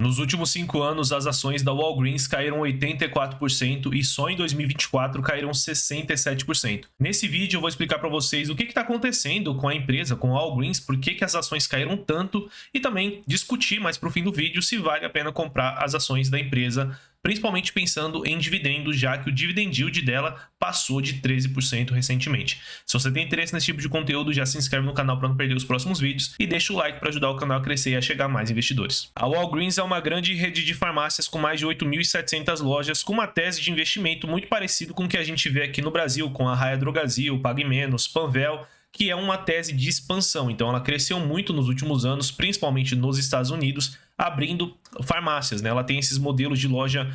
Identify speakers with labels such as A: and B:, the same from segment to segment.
A: Nos últimos 5 anos, as ações da Walgreens caíram 84% e só em 2024 caíram 67%. Nesse vídeo eu vou explicar para vocês o que está acontecendo com a empresa, com a Walgreens, por que as ações caíram tanto e também discutir mais para o fim do vídeo se vale a pena comprar as ações da empresa, principalmente pensando em dividendos, já que o dividend yield dela passou de 13% recentemente. Se você tem interesse nesse tipo de conteúdo, já se inscreve no canal para não perder os próximos vídeos e deixa o like para ajudar o canal a crescer e a chegar a mais investidores. A Walgreens é uma grande rede de farmácias com mais de 8.700 lojas, com uma tese de investimento muito parecido com o que a gente vê aqui no Brasil, com a Raia Drogasil, Pague Menos, Panvel, que é uma tese de expansão. Então ela cresceu muito nos últimos anos, principalmente nos Estados Unidos, abrindo farmácias, né? Ela tem esses modelos de loja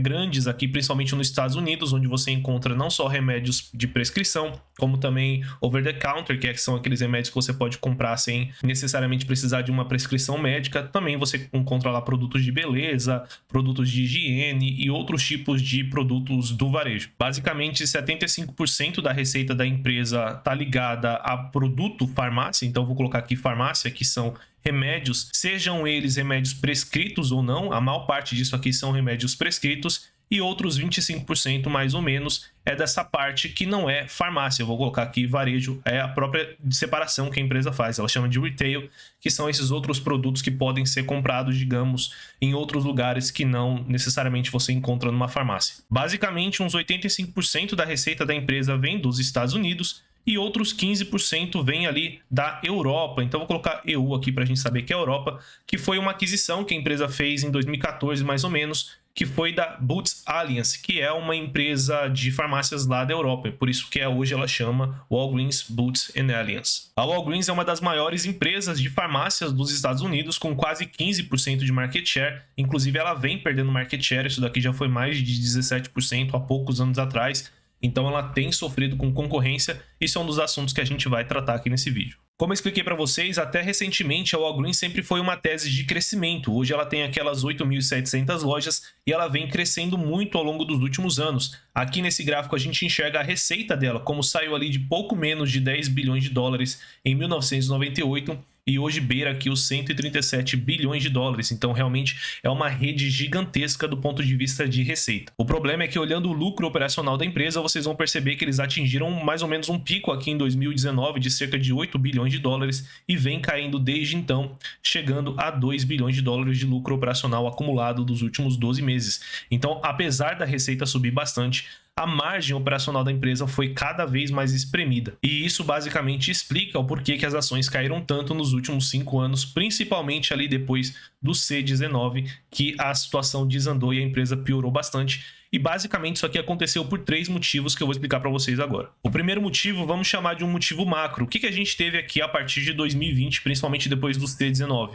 A: grandes aqui, principalmente nos Estados Unidos, onde você encontra não só remédios de prescrição, como também over the counter, que são aqueles remédios que você pode comprar sem necessariamente precisar de uma prescrição médica. Também você encontra lá produtos de beleza, produtos de higiene e outros tipos de produtos do varejo. Basicamente, 75% da receita da empresa está ligada a produto farmácia, então vou colocar aqui farmácia, que são remédios, sejam eles remédios prescritos ou não, a maior parte disso aqui são remédios prescritos, e outros 25% mais ou menos é dessa parte que não é farmácia. Eu vou colocar aqui varejo, é a própria separação que a empresa faz, ela chama de retail, que são esses outros produtos que podem ser comprados, digamos, em outros lugares que não necessariamente você encontra numa farmácia. Basicamente, uns 85% da receita da empresa vem dos Estados Unidos, e outros 15% vem ali da Europa. Então vou colocar EU aqui para a gente saber que é a Europa, que foi uma aquisição que a empresa fez em 2014 mais ou menos, que foi da Boots Alliance, que é uma empresa de farmácias lá da Europa, por isso que hoje ela chama Walgreens Boots Alliance. A Walgreens é uma das maiores empresas de farmácias dos Estados Unidos, com quase 15% de market share, inclusive ela vem perdendo market share, isso daqui já foi mais de 17% há poucos anos atrás. Então ela tem sofrido com concorrência, isso é um dos assuntos que a gente vai tratar aqui nesse vídeo. Como eu expliquei para vocês, até recentemente a Walgreens sempre foi uma tese de crescimento. Hoje ela tem aquelas 8.700 lojas e ela vem crescendo muito ao longo dos últimos anos. Aqui nesse gráfico a gente enxerga a receita dela, como saiu ali de pouco menos de 10 bilhões de dólares em 1998 e hoje beira aqui os 137 bilhões de dólares. Então realmente é uma rede gigantesca do ponto de vista de receita. O problema é que olhando o lucro operacional da empresa, vocês vão perceber que eles atingiram mais ou menos um pico aqui em 2019 de cerca de 8 bilhões de dólares e vem caindo desde então, chegando a 2 bilhões de dólares de lucro operacional acumulado dos últimos 12 meses. Então, apesar da receita subir bastante, a margem operacional da empresa foi cada vez mais espremida. E isso basicamente explica o porquê que as ações caíram tanto nos últimos 5 anos, principalmente ali depois do C19, que a situação desandou e a empresa piorou bastante. E basicamente isso aqui aconteceu por 3 motivos que eu vou explicar para vocês agora. O primeiro motivo, vamos chamar de um motivo macro. O que a gente teve aqui a partir de 2020, principalmente depois do C19?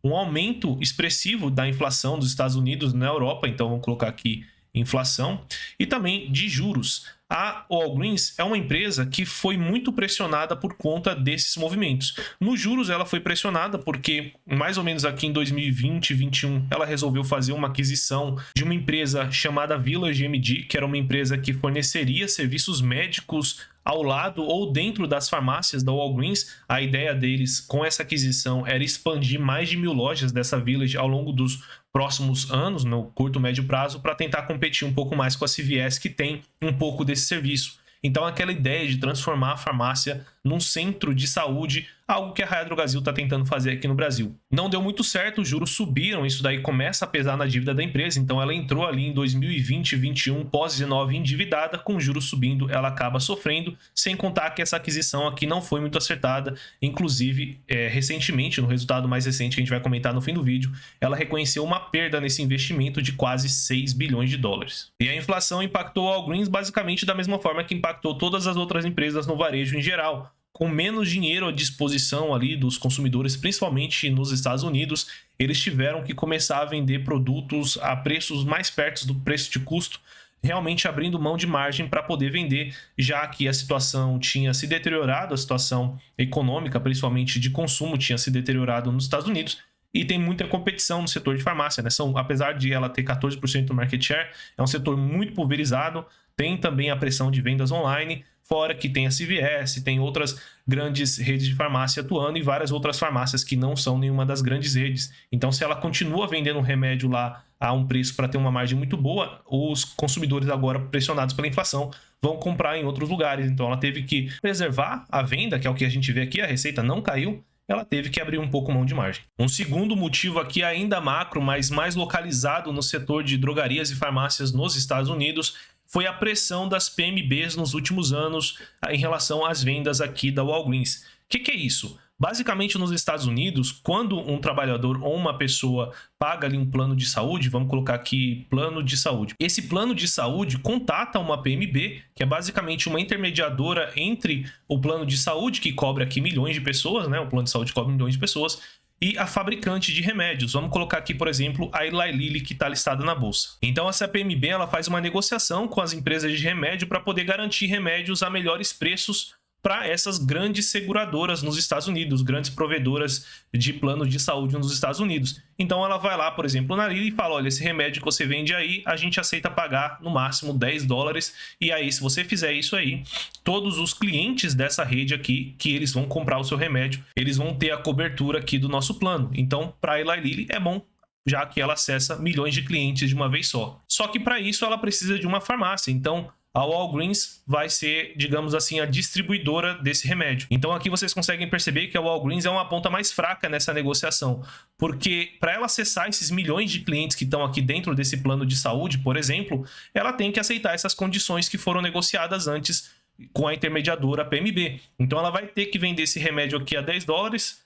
A: Um aumento expressivo da inflação dos Estados Unidos na Europa, então vamos colocar aqui inflação, e também de juros. A Walgreens é uma empresa que foi muito pressionada por conta desses movimentos. Nos juros ela foi pressionada porque mais ou menos aqui em 2020 e 2021 ela resolveu fazer uma aquisição de uma empresa chamada VillageMD, que era uma empresa que forneceria serviços médicos ao lado ou dentro das farmácias da Walgreens. A ideia deles com essa aquisição era expandir mais de 1.000 lojas dessa Village ao longo dos próximos anos, no curto e médio prazo, para tentar competir um pouco mais com a CVS, que tem um pouco desse serviço. Então aquela ideia de transformar a farmácia num centro de saúde, algo que a Raia Drogasil está tentando fazer aqui no Brasil. Não deu muito certo, os juros subiram, isso daí começa a pesar na dívida da empresa, então ela entrou ali em 2020 e 2021, pós-19 endividada, com juros subindo, ela acaba sofrendo, sem contar que essa aquisição aqui não foi muito acertada, inclusive recentemente, no resultado mais recente que a gente vai comentar no fim do vídeo, ela reconheceu uma perda nesse investimento de quase 6 bilhões de dólares. E a inflação impactou a Walgreens basicamente da mesma forma que impactou todas as outras empresas no varejo em geral. Com menos dinheiro à disposição ali dos consumidores, principalmente nos Estados Unidos, eles tiveram que começar a vender produtos a preços mais perto do preço de custo, realmente abrindo mão de margem para poder vender, já que a situação tinha se deteriorado, a situação econômica, principalmente de consumo, tinha se deteriorado nos Estados Unidos, e tem muita competição no setor de farmácia, né? Apesar de ela ter 14% do market share, é um setor muito pulverizado, tem também a pressão de vendas online, fora que tem a CVS, tem outras grandes redes de farmácia atuando e várias outras farmácias que não são nenhuma das grandes redes. Então, se ela continua vendendo um remédio lá a um preço para ter uma margem muito boa, os consumidores agora pressionados pela inflação vão comprar em outros lugares. Então, ela teve que preservar a venda, que é o que a gente vê aqui, a receita não caiu, ela teve que abrir um pouco mão de margem. Um segundo motivo aqui, ainda macro, mas mais localizado no setor de drogarias e farmácias nos Estados Unidos, foi a pressão das PMBs nos últimos anos em relação às vendas aqui da Walgreens. O que é isso? Basicamente, nos Estados Unidos, quando um trabalhador ou uma pessoa paga ali um plano de saúde, vamos colocar aqui plano de saúde. Esse plano de saúde contata uma PMB, que é basicamente uma intermediadora entre o plano de saúde, que cobre aqui milhões de pessoas, né? O plano de saúde cobre milhões de pessoas, e a fabricante de remédios. Vamos colocar aqui, por exemplo, a Eli Lilly, que está listada na bolsa. Então, essa PMB ela faz uma negociação com as empresas de remédio para poder garantir remédios a melhores preços para essas grandes seguradoras nos Estados Unidos, grandes provedoras de planos de saúde nos Estados Unidos. Então ela vai lá, por exemplo, na Lilly e fala, olha, esse remédio que você vende aí, a gente aceita pagar no máximo $10, e aí se você fizer isso aí, todos os clientes dessa rede aqui, que eles vão comprar o seu remédio, eles vão ter a cobertura aqui do nosso plano. Então, para a Eli Lilly é bom, já que ela acessa milhões de clientes de uma vez só. Só que para isso ela precisa de uma farmácia, então a Walgreens vai ser, digamos assim, a distribuidora desse remédio. Então aqui vocês conseguem perceber que a Walgreens é uma ponta mais fraca nessa negociação, porque para ela acessar esses milhões de clientes que estão aqui dentro desse plano de saúde, por exemplo, ela tem que aceitar essas condições que foram negociadas antes com a intermediadora PMB. Então ela vai ter que vender esse remédio aqui a $10,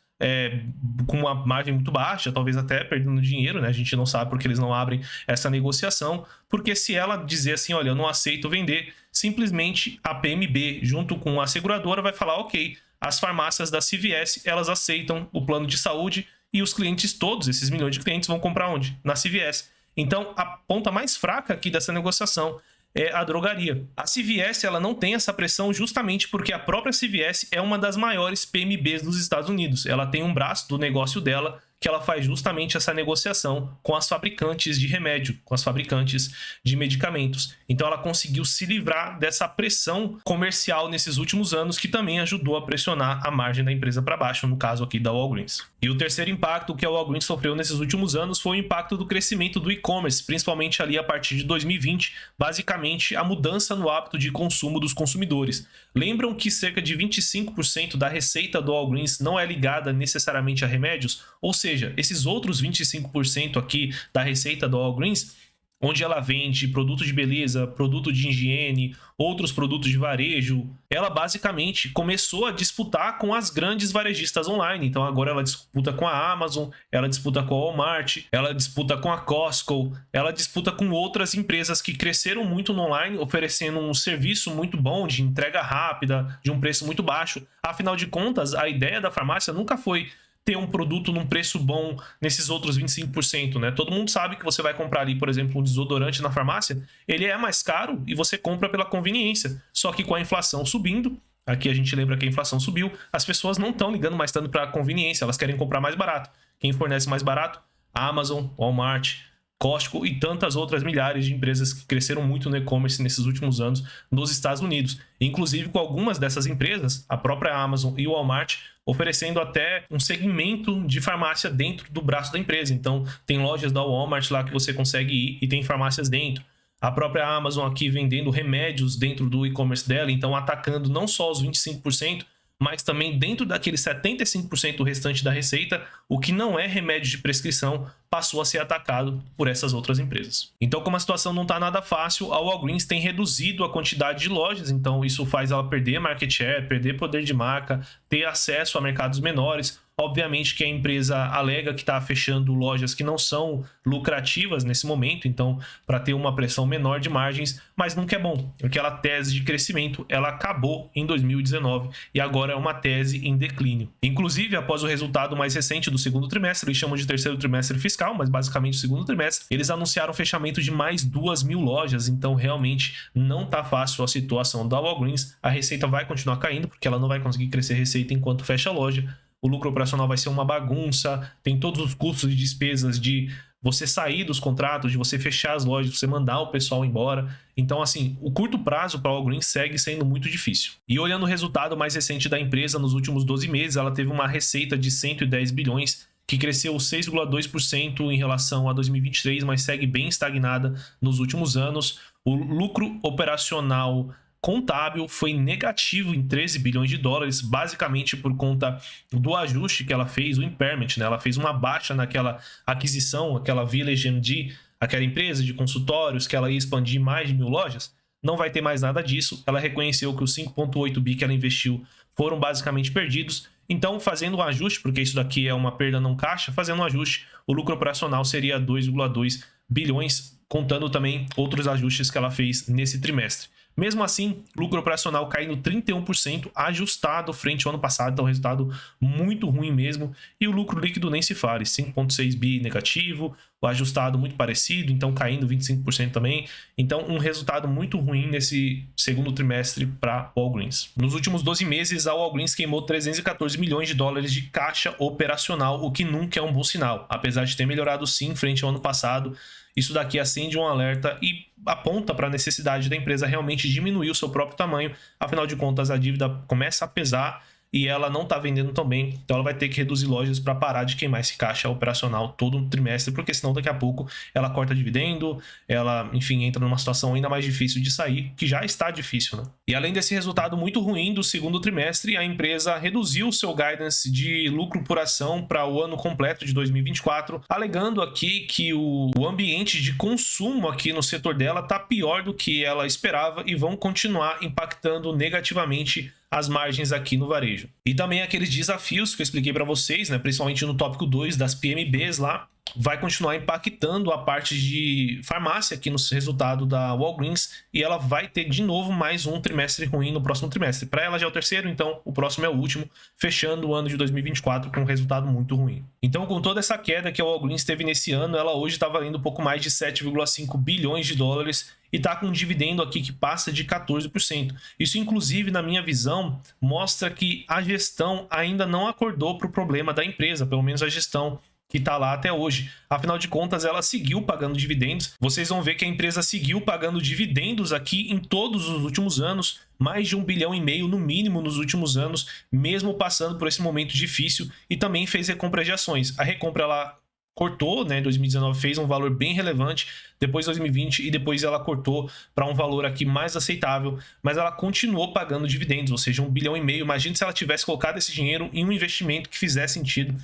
A: com uma margem muito baixa, talvez até perdendo dinheiro, né? A gente não sabe porque eles não abrem essa negociação, porque se ela dizer assim, olha, eu não aceito vender, simplesmente a PMB, junto com a seguradora, vai falar, ok, as farmácias da CVS, elas aceitam o plano de saúde e os clientes todos, esses milhões de clientes, vão comprar onde? Na CVS. Então, a ponta mais fraca aqui dessa negociação é a drogaria. A CVS ela não tem essa pressão justamente porque a própria CVS é uma das maiores PMBs dos Estados Unidos. Ela tem um braço do negócio dela que ela faz justamente essa negociação com as fabricantes de remédio, com as fabricantes de medicamentos. Então ela conseguiu se livrar dessa pressão comercial nesses últimos anos, que também ajudou a pressionar a margem da empresa para baixo, no caso aqui da Walgreens. E o terceiro impacto que a Walgreens sofreu nesses últimos anos foi o impacto do crescimento do e-commerce, principalmente ali a partir de 2020, basicamente a mudança no hábito de consumo dos consumidores. Lembram que cerca de 25% da receita do Walgreens não é ligada necessariamente a remédios? Ou seja, esses outros 25% aqui da receita do Walgreens, onde ela vende produto de beleza, produto de higiene, outros produtos de varejo, ela basicamente começou a disputar com as grandes varejistas online. Então agora ela disputa com a Amazon, ela disputa com a Walmart, ela disputa com a Costco, ela disputa com outras empresas que cresceram muito no online, oferecendo um serviço muito bom de entrega rápida, de um preço muito baixo. Afinal de contas, a ideia da farmácia nunca foi ter um produto num preço bom nesses outros 25%, né? Todo mundo sabe que você vai comprar ali, por exemplo, um desodorante na farmácia, ele é mais caro e você compra pela conveniência. Só que com a inflação subindo, aqui a gente lembra que a inflação subiu, as pessoas não estão ligando mais tanto para a conveniência, elas querem comprar mais barato. Quem fornece mais barato? Amazon, Walmart, Costco e tantas outras milhares de empresas que cresceram muito no e-commerce nesses últimos anos nos Estados Unidos. Inclusive com algumas dessas empresas, a própria Amazon e o Walmart, oferecendo até um segmento de farmácia dentro do braço da empresa. Então, tem lojas da Walmart lá que você consegue ir e tem farmácias dentro. A própria Amazon aqui vendendo remédios dentro do e-commerce dela, então atacando não só os 25%, mas também dentro daquele 75% restante da receita, o que não é remédio de prescrição passou a ser atacado por essas outras empresas. Então, como a situação não está nada fácil, a Walgreens tem reduzido a quantidade de lojas, então isso faz ela perder market share, perder poder de marca, ter acesso a mercados menores. Obviamente que a empresa alega que está fechando lojas que não são lucrativas nesse momento, então para ter uma pressão menor de margens, mas nunca é bom. Aquela tese de crescimento, ela acabou em 2019 e agora é uma tese em declínio. Inclusive, após o resultado mais recente do segundo trimestre, eles chamam de terceiro trimestre fiscal, mas basicamente o segundo trimestre, eles anunciaram o fechamento de mais 2.000 lojas, então realmente não está fácil a situação da Walgreens. A receita vai continuar caindo, porque ela não vai conseguir crescer receita enquanto fecha a loja. O lucro operacional vai ser uma bagunça, tem todos os custos e despesas de você sair dos contratos, de você fechar as lojas, de você mandar o pessoal embora. Então, assim, o curto prazo para a Walgreens segue sendo muito difícil. E olhando o resultado mais recente da empresa, nos últimos 12 meses, ela teve uma receita de 110 bilhões, que cresceu 6,2% em relação a 2023, mas segue bem estagnada nos últimos anos. O lucro operacional contábil foi negativo em 13 bilhões de dólares, basicamente por conta do ajuste que ela fez, o impairment, né? Ela fez uma baixa naquela aquisição, aquela Village MD, aquela empresa de consultórios que ela ia expandir mais de 1.000 lojas. Não vai ter mais nada disso. Ela reconheceu que os 5,8 bi que ela investiu foram basicamente perdidos. Então, fazendo um ajuste, porque isso daqui é uma perda não caixa, fazendo um ajuste, o lucro operacional seria 2,2 bilhões, contando também outros ajustes que ela fez nesse trimestre. Mesmo assim, lucro operacional caindo 31%, ajustado frente ao ano passado, então resultado muito ruim mesmo. E o lucro líquido nem se fale, 5,6 bi negativo, o ajustado muito parecido, então caindo 25% também. Então, um resultado muito ruim nesse segundo trimestre para a Walgreens. Nos últimos 12 meses, a Walgreens queimou 314 milhões de dólares de caixa operacional, o que nunca é um bom sinal. Apesar de ter melhorado sim frente ao ano passado, isso daqui acende um alerta e aponta para a necessidade da empresa realmente diminuir o seu próprio tamanho. Afinal de contas, a dívida começa a pesar e ela não está vendendo tão bem, então ela vai ter que reduzir lojas para parar de queimar esse caixa operacional todo um trimestre, porque senão daqui a pouco ela corta dividendo, ela, enfim, entra numa situação ainda mais difícil de sair, que já está difícil, né? E além desse resultado muito ruim do segundo trimestre, a empresa reduziu o seu guidance de lucro por ação para o ano completo de 2024, alegando aqui que o ambiente de consumo aqui no setor dela está pior do que ela esperava e vão continuar impactando negativamente as margens aqui no varejo. E também aqueles desafios que eu expliquei para vocês, né, principalmente no tópico 2 das PMBs lá, vai continuar impactando a parte de farmácia aqui no resultado da Walgreens e ela vai ter de novo mais um trimestre ruim no próximo trimestre. Para ela já é o terceiro, então o próximo é o último, fechando o ano de 2024 com um resultado muito ruim. Então, com toda essa queda que a Walgreens teve nesse ano, ela hoje está valendo um pouco mais de 7,5 bilhões de dólares e está com um dividendo aqui que passa de 14%. Isso, inclusive, na minha visão, mostra que a gestão ainda não acordou para o problema da empresa, pelo menos a gestão que está lá até hoje. Afinal de contas, ela seguiu pagando dividendos. Vocês vão ver que a empresa seguiu pagando dividendos aqui em todos os últimos anos, mais de 1,5 bilhão no mínimo nos últimos anos, mesmo passando por esse momento difícil, e também fez recompra de ações. A recompra, ela cortou, né, em 2019 fez um valor bem relevante, depois 2020 e depois ela cortou para um valor aqui mais aceitável, mas ela continuou pagando dividendos, ou seja, 1,5 bilhão. Imagine se ela tivesse colocado esse dinheiro em um investimento que fizesse sentido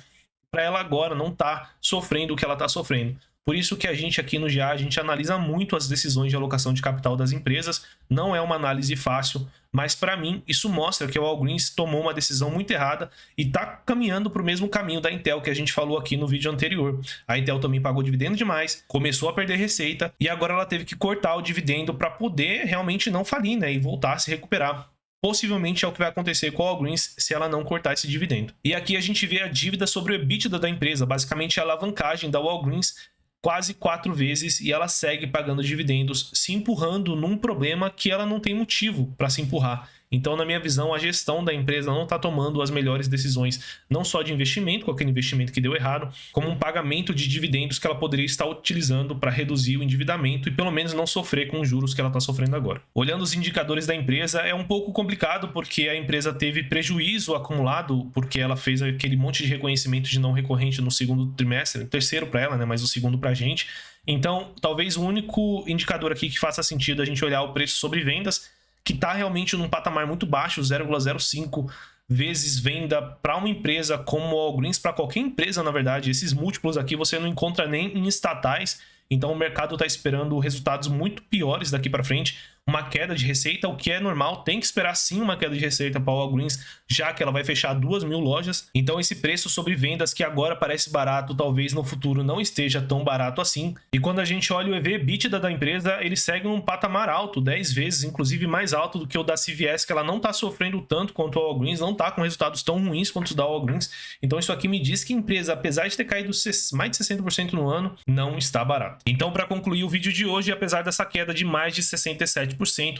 A: para ela agora não estar sofrendo o que ela está sofrendo. Por isso que a gente aqui no GA, a gente analisa muito as decisões de alocação de capital das empresas. Não é uma análise fácil, mas para mim isso mostra que a Walgreens tomou uma decisão muito errada e está caminhando para o mesmo caminho da Intel que a gente falou aqui no vídeo anterior. A Intel também pagou dividendo demais, começou a perder receita e agora ela teve que cortar o dividendo para poder realmente não falir, né, e voltar a se recuperar. Possivelmente é o que vai acontecer com a Walgreens se ela não cortar esse dividendo. E aqui a gente vê a dívida sobre o EBITDA da empresa, basicamente a alavancagem da Walgreens quase 4 vezes e ela segue pagando dividendos, se empurrando num problema que ela não tem motivo para se empurrar. Então, na minha visão, a gestão da empresa não está tomando as melhores decisões, não só de investimento, com aquele investimento que deu errado, como um pagamento de dividendos que ela poderia estar utilizando para reduzir o endividamento e pelo menos não sofrer com os juros que ela está sofrendo agora. Olhando os indicadores da empresa, é um pouco complicado porque a empresa teve prejuízo acumulado, porque ela fez aquele monte de reconhecimento de não recorrente no segundo trimestre, terceiro para ela, né, mas o segundo para a gente. Então, talvez o único indicador aqui que faça sentido a gente olhar o preço sobre vendas, que está realmente num patamar muito baixo, 0,05 vezes venda para uma empresa como a Walgreens, para qualquer empresa, na verdade. Esses múltiplos aqui você não encontra nem em estatais, então o mercado está esperando resultados muito piores daqui para frente. Uma queda de receita, o que é normal, tem que esperar sim uma queda de receita para a Walgreens, já que ela vai fechar 2.000 lojas. Então esse preço sobre vendas que agora parece barato, talvez no futuro não esteja tão barato assim. E quando a gente olha o EV/EBITDA da empresa, ele segue num patamar alto, 10 vezes, inclusive mais alto do que o da CVS, que ela não está sofrendo tanto quanto a Walgreens, não está com resultados tão ruins quanto o da Walgreens. Então isso aqui me diz que a empresa, apesar de ter caído mais de 60% no ano, não está barata. Então, para concluir o vídeo de hoje, apesar dessa queda de mais de 67%,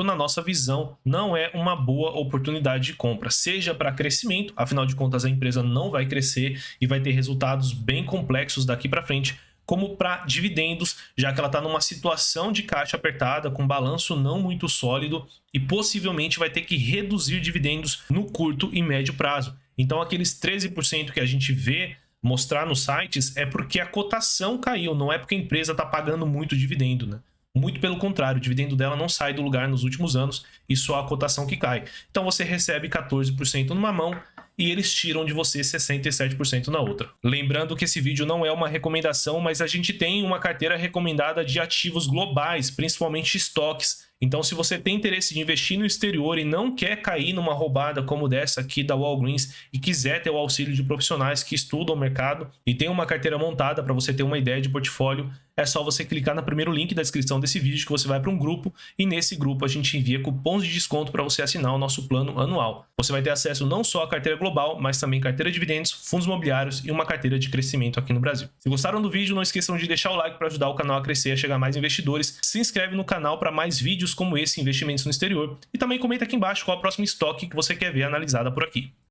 A: na nossa visão, não é uma boa oportunidade de compra, seja para crescimento, afinal de contas a empresa não vai crescer e vai ter resultados bem complexos daqui para frente, como para dividendos, já que ela está numa situação de caixa apertada, com balanço não muito sólido e possivelmente vai ter que reduzir dividendos no curto e médio prazo. Então aqueles 13% que a gente vê mostrar nos sites é porque a cotação caiu, não é porque a empresa está pagando muito dividendo, né? Muito pelo contrário, o dividendo dela não sai do lugar nos últimos anos e só a cotação que cai. Então você recebe 14% numa mão e eles tiram de você 67% na outra. Lembrando que esse vídeo não é uma recomendação, mas a gente tem uma carteira recomendada de ativos globais, principalmente estoques. Então, se você tem interesse de investir no exterior e não quer cair numa roubada como dessa aqui da Walgreens e quiser ter o auxílio de profissionais que estudam o mercado e tem uma carteira montada para você ter uma ideia de portfólio, é só você clicar no primeiro link da descrição desse vídeo que você vai para um grupo e nesse grupo a gente envia cupons de desconto para você assinar o nosso plano anual. Você vai ter acesso não só à carteira global, mas também carteira de dividendos, fundos imobiliários e uma carteira de crescimento aqui no Brasil. Se gostaram do vídeo, não esqueçam de deixar o like para ajudar o canal a crescer e a chegar a mais investidores. Se inscreve no canal para mais vídeos como esse, investimentos no exterior. E também comenta aqui embaixo qual é o próximo estoque que você quer ver analisada por aqui.